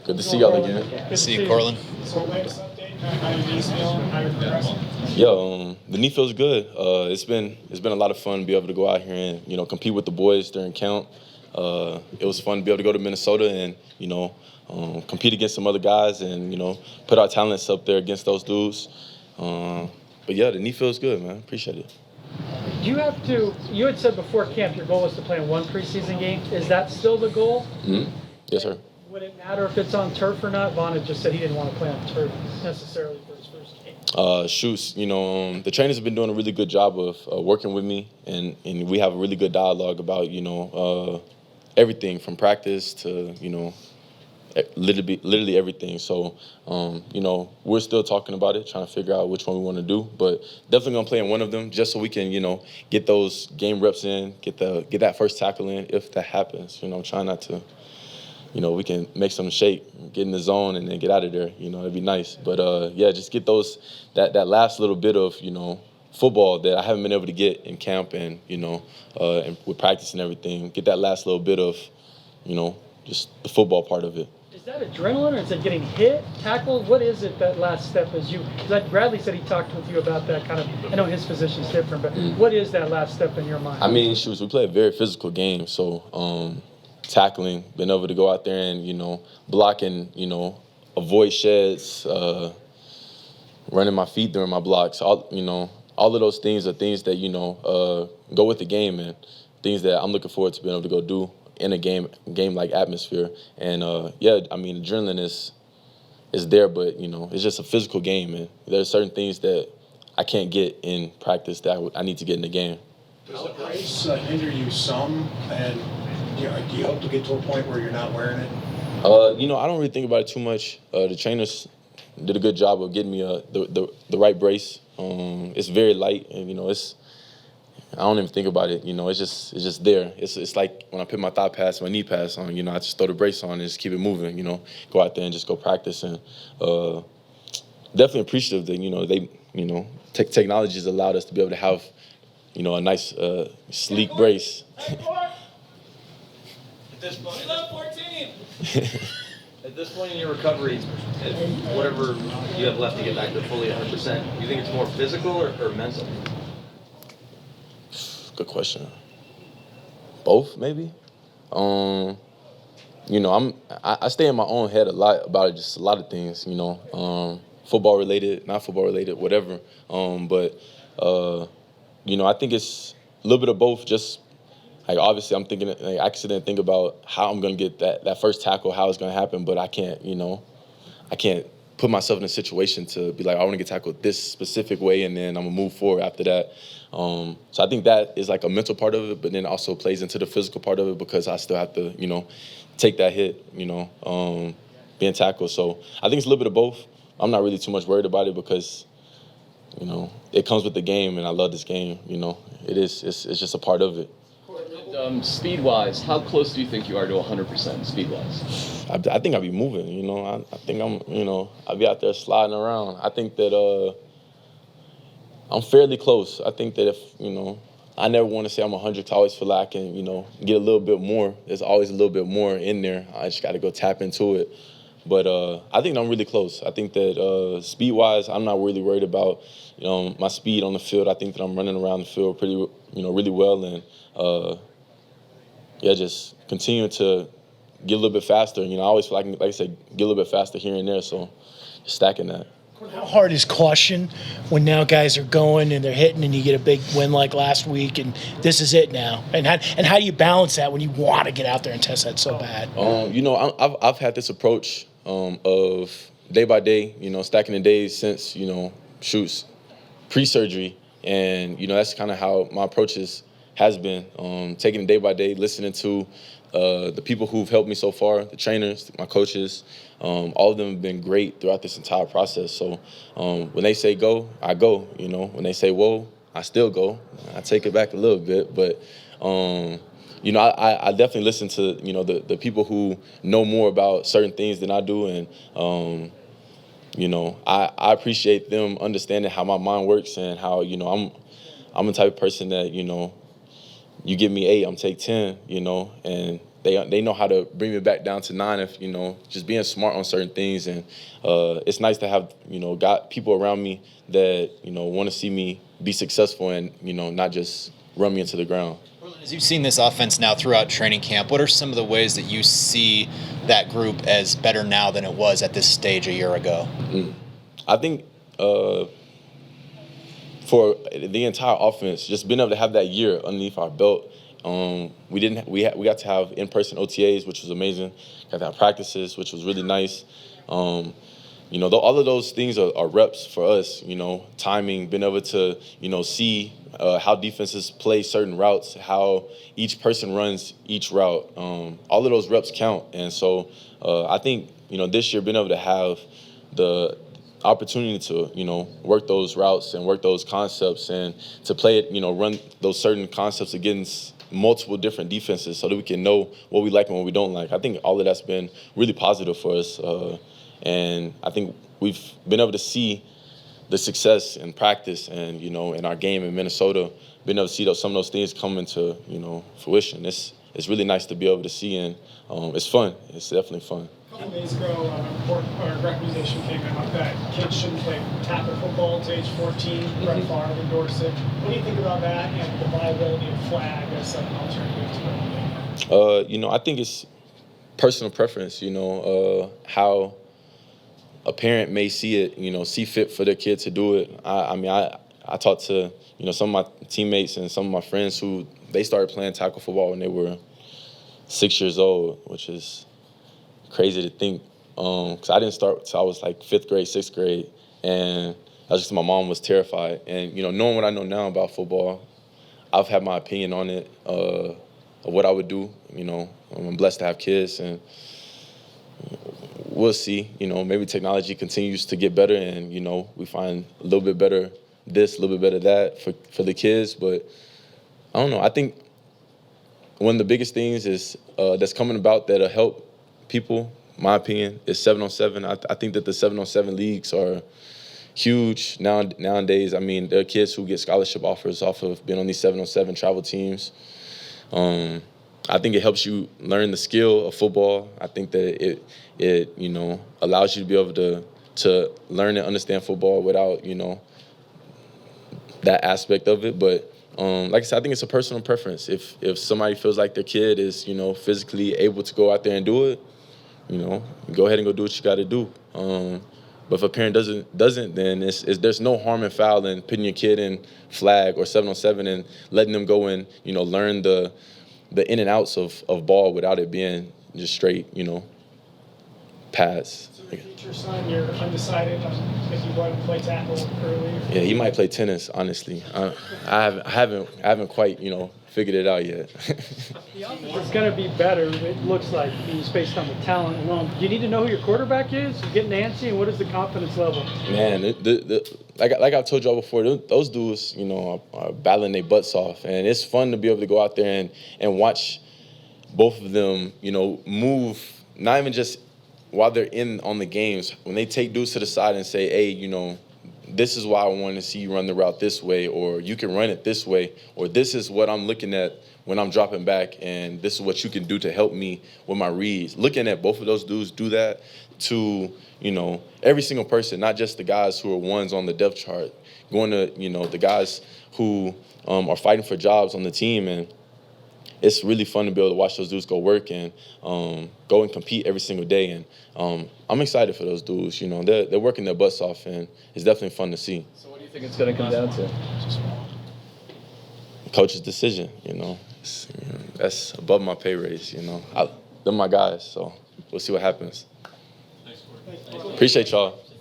Good to see y'all again. Good to see you, Courtland. So latest update, how your knees feeling, how you're progressing? Yeah, the knee feels good. It's been a lot of fun to be able to go out here and compete with the boys during camp. It was fun to be able to go to Minnesota and compete against some other guys and put our talents up there against those dudes. But yeah, the knee feels good, man. Appreciate it. You had said before camp your goal was to play in one preseason game. Is that still the goal? Mm-hmm. Yes, sir. Would it matter if it's on turf or not? Vaughn had just said he didn't want to play on turf necessarily for his first game. Shoots, the trainers have been doing a really good job of working with me, and we have a really good dialogue about, everything from practice to, literally everything. So, we're still talking about it, trying to figure out which one we want to do, but definitely going to play in one of them just so we can, get those game reps in, get that first tackle in if that happens, trying not to, we can make some shake, get in the zone, and then get out of there. It'd be nice. But, just get that last little bit of, football that I haven't been able to get in camp and, and with practice and everything. Get that last little bit of, just the football part of it. Is that adrenaline or is it getting hit, tackled? What is it that last step is you? Because Bradley said he talked with you about that kind of. I know his position's different, but what is that last step in your mind? I mean, we play a very physical game, so tackling, being able to go out there and block and avoid sheds, running my feet during my blocks, all of those things are things that go with the game and things that I'm looking forward to being able to go do in a game-like atmosphere. And adrenaline is there, but it's just a physical game, and there's certain things that I can't get in practice that I need to get in the game. Does the brace hinder you some, and do you hope to get to a point where you're not wearing it? I don't really think about it too much. The trainers did a good job of getting me the right brace. It's very light, and I don't even think about it. It's just there. It's like when I put my thigh pads, my knee pads on. I just throw the brace on and just keep it moving. Go out there and just go practice, and definitely appreciative that technology has allowed us to be able to have a nice sleek brace. At this point, 14. At this point in your recovery, whatever you have left to get back to fully 100%, do you think it's more physical or mental? Good question. Both, maybe. I stay in my own head a lot about it, just a lot of things. Football related, not football related, whatever. I think it's a little bit of both. Just like obviously, I'm thinking, I accidentally think about how I'm gonna get that first tackle, how it's gonna happen, but I can't, I can't put myself in a situation to be like, I want to get tackled this specific way, and then I'm gonna move forward after that. So I think that is like a mental part of it, but then also plays into the physical part of it because I still have to, take that hit, being tackled. So I think it's a little bit of both. I'm not really too much worried about it because, it comes with the game, and I love this game. It's just a part of it. Speed-wise, how close do you think you are to 100% speed-wise? I think I'll be moving, I think I'll be out there sliding around. I think that I'm fairly close. I think that if, I never want to say I'm 100. I always feel like I can, get a little bit more. There's always a little bit more in there. I just got to go tap into it. But I think I'm really close. I think that speed-wise, I'm not really worried about, my speed on the field. I think that I'm running around the field pretty, really well, and just continuing to get a little bit faster. I always feel like I said, get a little bit faster here and there. So just stacking that. How hard is caution when now guys are going and they're hitting and you get a big win like last week and this is it now? And how do you balance that when you want to get out there and test that so bad? I've had this approach of day by day, stacking the days since, shoots pre-surgery. And, that's kind of how my approach has been, taking it day by day, listening to the people who've helped me so far, the trainers, my coaches. All of them have been great throughout this entire process. So when they say go, I go. When they say whoa, I still go. I take it back a little bit, but I definitely listen to the people who know more about certain things than I do, and I appreciate them understanding how my mind works and how I'm the type of person that you give me 8, I'm take 10, and they know how to bring me back down to 9 if, just being smart on certain things. And it's nice to have, got people around me that, want to see me be successful and, not just run me into the ground. As you've seen this offense now throughout training camp, what are some of the ways that you see that group as better now than it was at this stage a year ago? I think for the entire offense, just being able to have that year underneath our belt, we got to have in-person OTAs, which was amazing. Got to have practices, which was really nice. All of those things are reps for us. Timing, being able to see how defenses play certain routes, how each person runs each route. All of those reps count, and so I think this year being able to have the opportunity to work those routes and work those concepts and to play it, run those certain concepts against multiple different defenses so that we can know what we like and what we don't like. I think all of that's been really positive for us, and I think we've been able to see the success in practice and in our game in Minnesota, being able to see some of those things come into fruition. It's really nice to be able to see, and it's fun. It's definitely fun. A couple days ago, a report or a recommendation came out that kids shouldn't play tackle football to age 14. Brett Favre endorsed it. What do you think about that and the viability of flag as an alternative to it? I think it's personal preference. How a parent may see it, see fit for their kid to do it. I talked to some of my teammates and some of my friends who they started playing tackle football when they were 6 years old, which is crazy to think, because I didn't start until I was like 5th grade, 6th grade, and that's just my mom was terrified. And knowing what I know now about football, I've had my opinion on it, of what I would do. I'm blessed to have kids, and we'll see. Maybe technology continues to get better, and we find a little bit better this, a little bit better that for the kids. But I don't know. I think one of the biggest things is that's coming about that'll help people, my opinion, is 7-on-7. I think that the 7-on-7 leagues are huge nowadays. I mean, there are kids who get scholarship offers off of being on these 7-on-7 travel teams. I think it helps you learn the skill of football. I think that it allows you to be able to learn and understand football without that aspect of it. But like I said, I think it's a personal preference. If somebody feels like their kid is physically able to go out there and do it, go ahead and go do what you got to do. But if a parent doesn't, then there's no harm and foul in putting your kid in flag or 7-on-7 and letting them go and learn the in and outs of ball without it being just straight pass. So the future son, you're undecided if you want to play tackle early. Yeah, he might play tennis. Honestly, I haven't quite figured it out yet. The offense is going to be better, it looks like, just based on the talent alone. Do you need to know who your quarterback is? You getting antsy, and what is the confidence level? Man, like I've told y'all before, those dudes, are battling their butts off, and it's fun to be able to go out there and watch both of them, move. Not even just while they're on the games, when they take dudes to the side and say, hey, this is why I want to see you run the route this way, or you can run it this way, or this is what I'm looking at when I'm dropping back, and this is what you can do to help me with my reads. Looking at both of those dudes do that to, every single person, not just the guys who are ones on the depth chart, going to, the guys who are fighting for jobs on the team. And it's really fun to be able to watch those dudes go work and go and compete every single day. And I'm excited for those dudes. They're working their butts off, and it's definitely fun to see. So what do you think it's going to come down to? Coach's decision, that's above my pay raise, they're my guys, so we'll see what happens. Appreciate y'all.